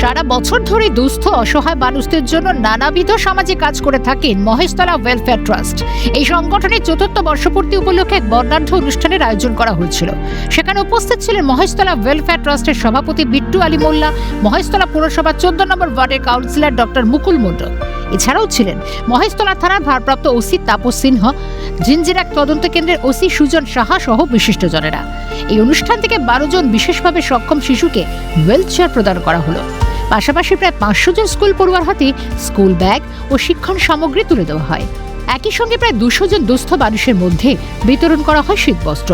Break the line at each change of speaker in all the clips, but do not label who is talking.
সারা বছর ধরে দুস্থ অসহায় মানুষদের জন্য নানাবিধ সামাজিক কাজ করে থাকেন মহেশতলা ওয়েলফেয়ার ট্রাস্ট। এই সংগঠনের ৪র্থ বর্ষপূর্তি উপলক্ষে এক বর্ণাঢ্য অনুষ্ঠানের আয়োজন করা হয়েছিল। সেখানে উপস্থিত ছিলেন মহেশতলা ওয়েলফেয়ার ট্রাস্টের সভাপতি বিট্টু আলী মোল্লা, মহেশতলা পুরসভা ১৪ নম্বর ওয়ার্ডের কাউন্সিলর ডক্টর মুকুল মণ্ডল। এছাড়াও ছিলেন মহেশতলা থানার ভারপ্রাপ্ত ওসি তাপস সিনহ, জিঞ্জিরাক তদন্ত কেন্দ্রের ওসি সুজন সাহা সহ বিশিষ্টজনেরা। এই অনুষ্ঠান থেকে ১২ জন বিশেষভাবে সক্ষম শিশুকে হুইল চেয়ার প্রদান করা হলো। পাশাপাশি প্রায় ৫০০ জন স্কুল পড়ুয়ার হাতে স্কুল ব্যাগ ও শিক্ষণ সামগ্রী তুলে দেওয়া হয়। একই সঙ্গে প্রায় ২০০ জন দুস্থ মানুষের মধ্যে বিতরণ করা হয় শীতবস্ত্র।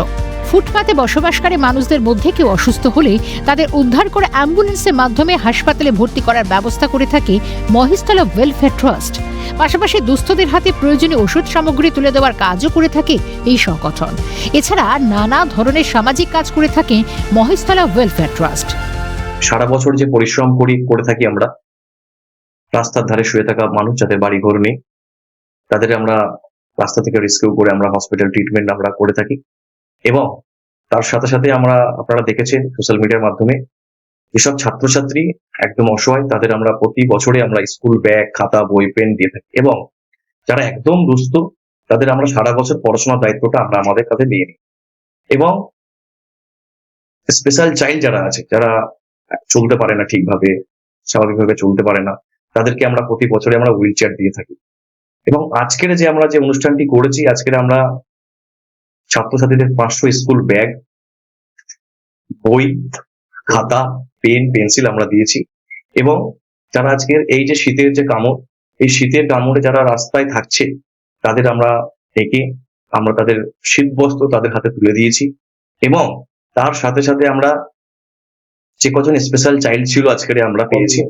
ফুটপাতে বসবাসকারী মানুষদের মধ্যে কেউ অসুস্থ হলে তাদের উদ্ধার করে অ্যাম্বুলেন্সের মাধ্যমে হাসপাতালে ভর্তি করার ব্যবস্থা করে থাকে মহেশতলা ওয়েলফেয়ার ট্রাস্ট। পাশাপাশি দুস্থদের হাতে প্রয়োজনীয় ওষুধ সামগ্রী তুলে দেওয়ার কাজও করে থাকে এই সংগঠন। এছাড়া নানা ধরনের সামাজিক কাজ করে থাকে মহেশতলা ওয়েলফেয়ার ট্রাস্ট।
সারা বছর যে পরিশ্রম করে থাকি আমরা, রাস্তার ধারে শুয়ে থাকা মানুষ যাদের বাড়ি ঘর নেই, তাদের আমরা রাস্তা থেকে রেস্কিউ করে আমরা হসপিটাল ট্রিটমেন্ট আমরা করে থাকি। এবং তার সাথে সাথে আপনারা দেখেছেন সোশ্যাল মিডিয়ার মাধ্যমে যেসব ছাত্রছাত্রী একদম অসহায়, তাদের আমরা প্রতি বছরে আমরা স্কুল ব্যাগ, খাতা, বই, পেন দিয়ে থাকি। এবং যারা একদম দুস্থ, তাদের আমরা সারা বছর পড়াশোনার দায়িত্বটা আমরা আমাদের কাছে নিয়ে নিই। এবং স্পেশাল চাইল্ড যারা আছে, যারা চলতে পারে না ঠিকভাবে, স্বাভাবিকভাবে চলতে পারে না, তাদেরকে আমরা প্রতি বছরে আমরা হুইল চেয়ার দিয়ে থাকি। এবং আজকের যে আমরা যে অনুষ্ঠানটি করেছি, আজকের আমরা ছাত্রছাত্রীদের ৫০০ স্কুল ব্যাগ, বই, খাতা, পেন, পেন্সিল আমরা দিয়েছি। এবং যারা আজকের এই যে শীতের যে কামড়, এই শীতের কামড়ে যারা রাস্তায় থাকছে, তাদের আমরা ডেকে আমরা তাদের শীতবস্ত্র তাদের হাতে তুলে দিয়েছি। এবং তার সাথে সাথে আমরা যে কজন স্পেশাল চাইল্ড ছিল আজকের আমরা পেয়েছি,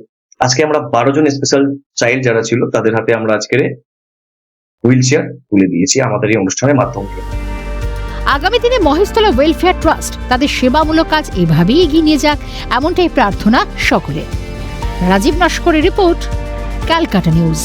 আজকে আমরা ১২ জন স্পেশাল চাইল্ড যারা ছিল তাদের হাতে আমরা আজকের হুইল চেয়ার তুলে দিয়েছি আমাদের এই অনুষ্ঠানের মাধ্যমে।
আগামী দিনে মহেশতলা ওয়েলফেয়ার ট্রাস্ট তাদের সেবামূলক কাজ এভাবেই এগিয়ে নিয়ে যাক, এমনটাই প্রার্থনা সকলের। রাজীব নস্করের রিপোর্ট, ক্যালকাটা নিউজ।